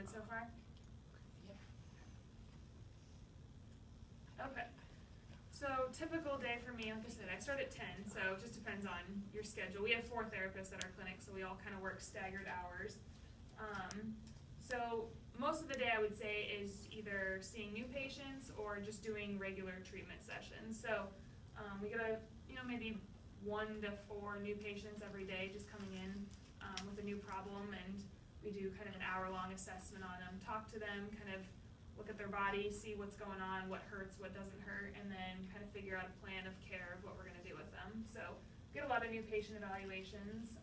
good so far? Okay. So typical day for me, like I said, I start at 10, so it just depends on your schedule. We have 4 therapists at our clinic, so we all kind of work staggered hours. So most of the day I would say is either seeing new patients or just doing regular treatment sessions. So we get maybe 1 to 4 new patients every day just coming in with a new problem, and we do kind of an hour-long assessment on them, talk to them, kind of look at their body, see what's going on, what hurts, what doesn't hurt, and then kind of figure out a plan of care of what we're going to do with them. So we get a lot of new patient evaluations.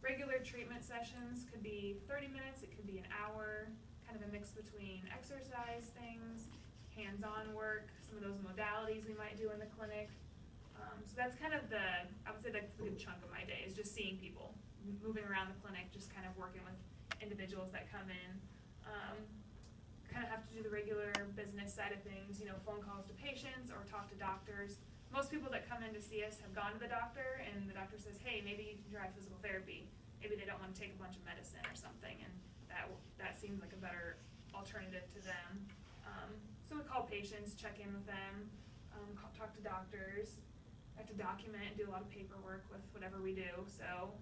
Regular treatment sessions could be 30 minutes, it could be an hour, kind of a mix between exercise things, hands-on work, some of those modalities we might do in the clinic. So that's kind of I would say that's a good chunk of my day is just seeing people, moving around the clinic, just kind of working with individuals that come in. Kind of have to do the regular business side of things, phone calls to patients or talk to doctors. Most people that come in to see us have gone to the doctor, and the doctor says, hey, maybe you can try physical therapy. Maybe they don't want to take a bunch of medicine or something, and that seems like a better alternative to them. So we call patients, check in with them, talk to doctors. I have to document and do a lot of paperwork with whatever we do. So,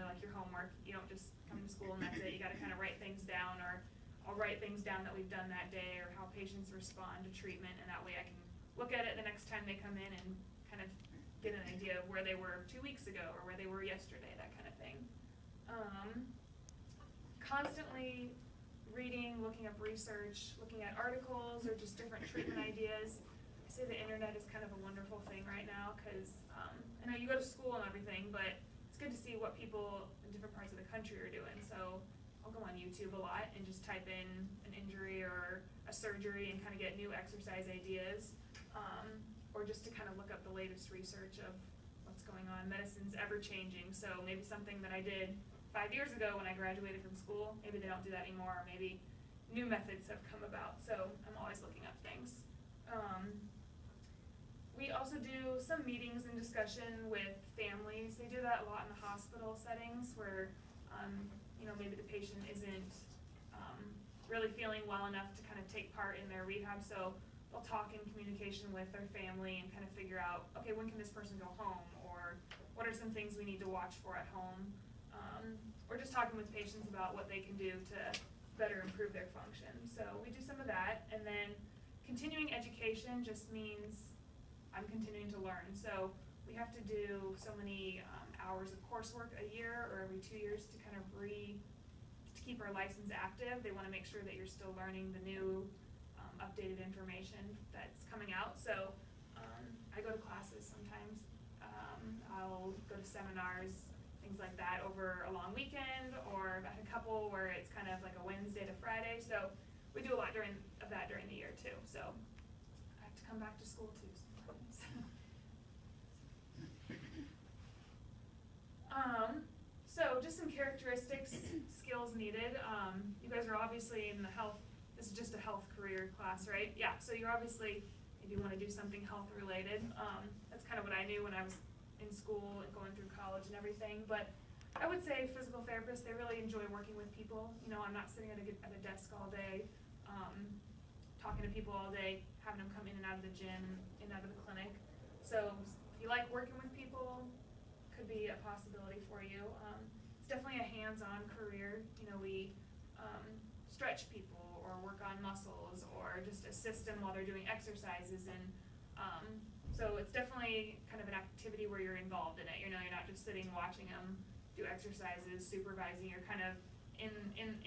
like your homework, you don't just come to school and that's it. You got to kind of write things down, or I'll write things down that we've done that day or how patients respond to treatment, and that way I can look at it the next time they come in and kind of get an idea of where they were 2 weeks ago or where they were yesterday, that kind of thing. Constantly reading, looking up research, looking at articles or just different treatment ideas. I say the internet is kind of a wonderful thing right now because I know you go to school and everything, but it's good to see what people in different parts of the country are doing. So I'll go on YouTube a lot and just type in an injury or a surgery and kind of get new exercise ideas, or just to kind of look up the latest research of what's going on. Medicine's ever changing, so maybe something that I did 5 years ago when I graduated from school, maybe they don't do that anymore, or maybe new methods have come about, so I'm always looking up things. We also do some meetings and discussion with families. They do that a lot in the hospital settings where maybe the patient isn't really feeling well enough to kind of take part in their rehab, so they'll talk in communication with their family and kind of figure out, okay, when can this person go home, or what are some things we need to watch for at home, or just talking with patients about what they can do to better improve their function. So we do some of that, and then continuing education just means I'm continuing to learn. So we have to do so many hours of coursework a year or every 2 years to kind of to keep our license active. They want to make sure that you're still learning the new updated information that's coming out. So I go to classes sometimes. I'll go to seminars, things like that over a long weekend, or I've had a couple where it's kind of like a Wednesday to Friday. So we do a lot of that during the year too. So I have to come back to school too sometimes. So just some characteristics, skills needed. You guys are obviously in the health, this is just a health career class, right? Yeah, so you're obviously, if you want to do something health related, that's kind of what I knew when I was in school and going through college and everything. But I would say physical therapists, they really enjoy working with people. I'm not sitting at a desk all day, talking to people all day, having them come in and out of the gym, in and out of the clinic. So if you like working with people, could be a possibility for you. It's definitely a hands-on career. We stretch people or work on muscles or just assist them while they're doing exercises, and so it's definitely kind of an activity where you're involved in it. You're not just sitting watching them do exercises, supervising. You're kind of in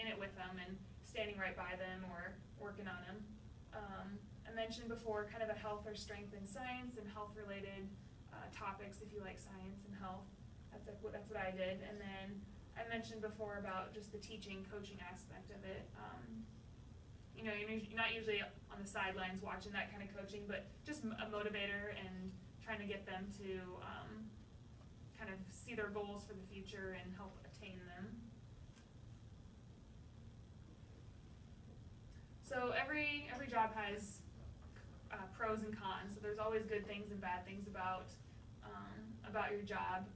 it with them and standing right by them or working on them. I mentioned before kind of a health or strength in science and health related topics if you like science and health. That's what I did. And then I mentioned before about just the teaching, coaching aspect of it. You're not usually on the sidelines watching that kind of coaching, but just a motivator and trying to get them to kind of see their goals for the future and help attain them. So every job has pros and cons. So there's always good things and bad things about your job.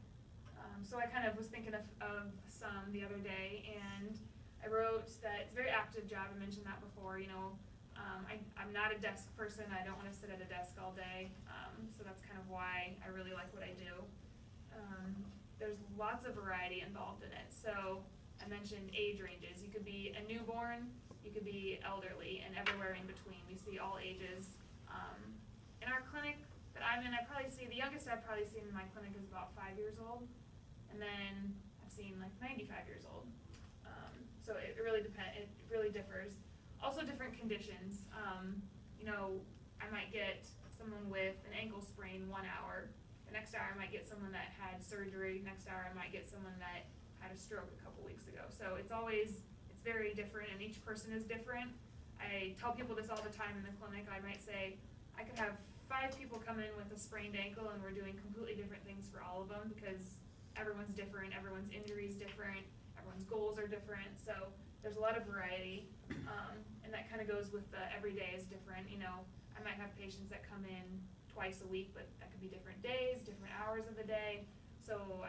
So I kind of was thinking of some the other day, and I wrote that it's a very active job. I mentioned that before. I'm not a desk person. I don't want to sit at a desk all day. So that's kind of why I really like what I do. There's lots of variety involved in it. So I mentioned age ranges. You could be a newborn, you could be elderly, and everywhere in between. We see all ages. In our clinic that I'm in, the youngest I've probably seen in my clinic is about 5 years old. And then I've seen like 95 years old. So it really depends. It really differs. Also different conditions. I might get someone with an ankle sprain 1 hour. The next hour I might get someone that had surgery. Next hour I might get someone that had a stroke a couple weeks ago. So it's very different, and each person is different. I tell people this all the time in the clinic. I might say, I could have 5 people come in with a sprained ankle and we're doing completely different things for all of them because everyone's different, everyone's injury is different, everyone's goals are different. So there's a lot of variety, and that kind of goes with the every day is different. I might have patients that come in twice a week, but that could be different days, different hours of the day. So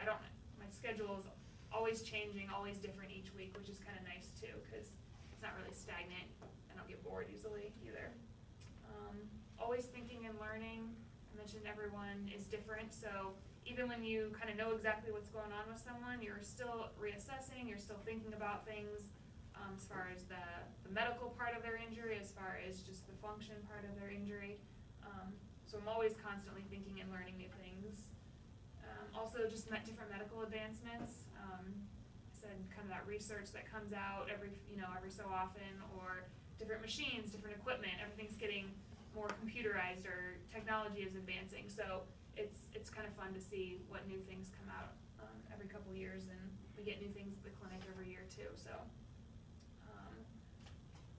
my schedule is always changing, always different each week, which is kind of nice too, because it's not really stagnant. I don't get bored easily either. Always thinking and learning. I mentioned everyone is different, so even when you kind of know exactly what's going on with someone, you're still reassessing, you're still thinking about things as far as the medical part of their injury, as far as just the function part of their injury. So I'm always constantly thinking and learning new things. Also just different medical advancements. I said kind of that research that comes out every so often, or different machines, different equipment, everything's getting more computerized, or technology is advancing. So it's kind of fun to see what new things come out every couple years, and we get new things at the clinic every year too. So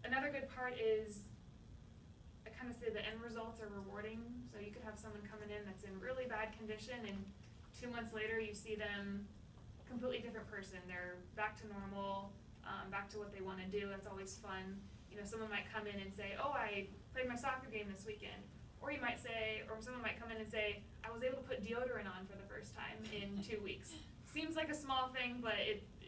another good part is I kind of say the end results are rewarding. So you could have someone coming in that's in really bad condition, and 2 months later you see them completely different person. They're back to normal, back to what they want to do. That's always fun. Someone might come in and say, oh, I played my soccer game this weekend. Or someone might come in and say, I was able to put deodorant on for the first time in 2 weeks. Seems like a small thing, but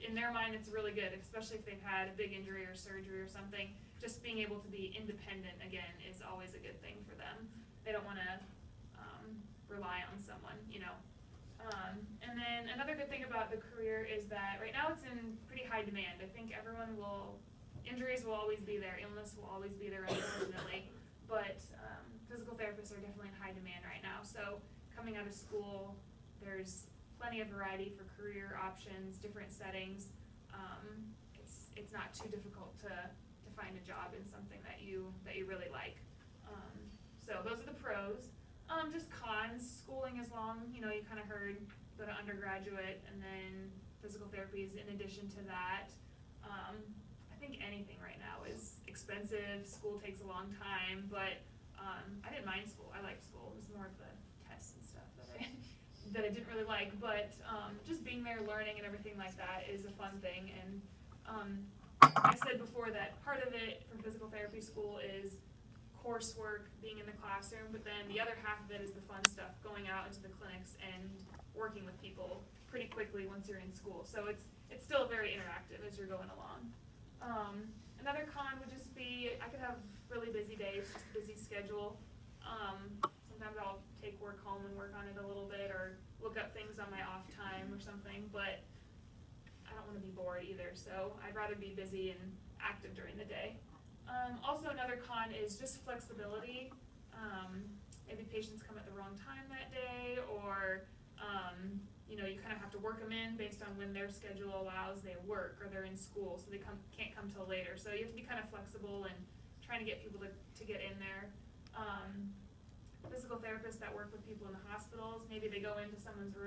in their mind it's really good, especially if they've had a big injury or surgery or something. Just being able to be independent again is always a good thing for them. They don't want to rely on someone, And then another good thing about the career is that right now it's in pretty high demand. I think injuries will always be there, illness will always be there, unfortunately, but physical therapists are definitely in high demand right now. So coming out of school, there's plenty of variety for career options, different settings. It's not too difficult to find a job in something that you really like. So those are the pros. Just cons, schooling is long. You kind of heard, go to undergraduate and then physical therapy is in addition to that. I think anything right now is expensive. School takes a long time, but I didn't mind school. I liked school. It was more of the tests and stuff that I didn't really like, but just being there, learning and everything like that is a fun thing. And I said before that part of it from physical therapy school is coursework, being in the classroom, but then the other half of it is the fun stuff, going out into the clinics and working with people pretty quickly once you're in school. So it's still very interactive as you're going along. Another con would just be I could have really busy days, just a busy schedule. Sometimes I'll take work home and work on it a little bit, or look up things on my off time or something, but I don't want to be bored either, so I'd rather be busy and active during the day. Also another con is just flexibility. Maybe patients come at the wrong time that day, or you kind of have to work them in based on when their schedule allows. They work or they're in school, so they can't come till later. So you have to be kind of flexible and trying to get people to get in there. Physical therapists that work with people in the hospitals, maybe they go into someone's room